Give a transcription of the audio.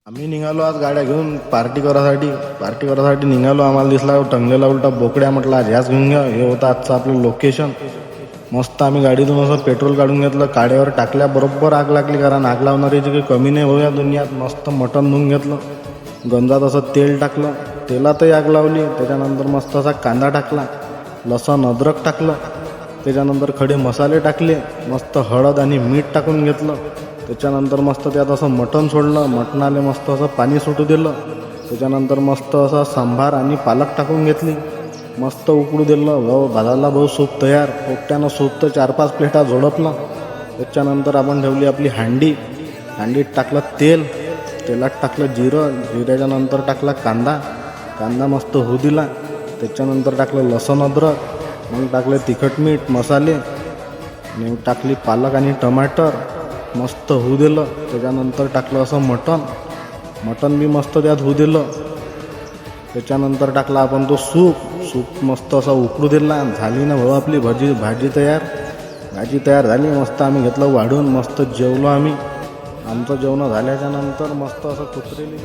आम्ही निघालो आज गाड्या घेऊन पार्टी करासाठी निघालो. आम्हाला दिसला टंगलेला उलटा बोकड्या. म्हटलं आज ह्याच घेऊन घ्या. हे होतं आजचं आपलं लोकेशन. मस्त आम्ही गाडीतून असं पेट्रोल काढून घेतलं, काड्यावर टाकल्या, बरोबर आग लागली. कारण आग लावणारीची काही कमी नाही हो या दुनियात. मस्त मटण धुवून घेतलं, गंजात असं तेल टाकलं, तेलातही आग लावली. त्याच्यानंतर मस्त असा कांदा टाकला, लसण अद्रक टाकलं, त्याच्यानंतर खडे मसाले टाकले, मस्त हळद आणि मीठ टाकून घेतलं. त्याच्यानंतर मस्त त्यात असं मटण सोडलं, मटणाले मस्त असं पाणी सुटू दिलं. त्याच्यानंतर मस्त असा सांबार आणि पालक टाकून घेतली, मस्त उकळू दिलं. भाजाला भाऊ सूप तयार. पोपट्यानं सूप तर 4-5 प्लेटा झोडपला. त्याच्यानंतर आपण ठेवली आपली हांडीत टाकलं तेल, तेलात टाकलं जिऱ्याच्या नंतर टाकला कांदा मस्त होऊ दिला. त्याच्यानंतर टाकलं लसण अद्रक, मग टाकले तिखट मीठ मसाले, मग टाकली पालक आणि टमाटर, मस्त होऊ दिलं. त्याच्यानंतर टाकलं असं मटण बी मस्त त्यात होऊ दिलं. त्याच्यानंतर टाकला आपण तो सूप मस्त असा उकळू दिला. झाली ना भाऊ आपली भाजी तयार झाली. मस्त आम्ही घेतलं वाढून, मस्त जेवलो आम्ही. आमचं जेवण झाल्याच्या नंतर मस्त असं कुत्रेली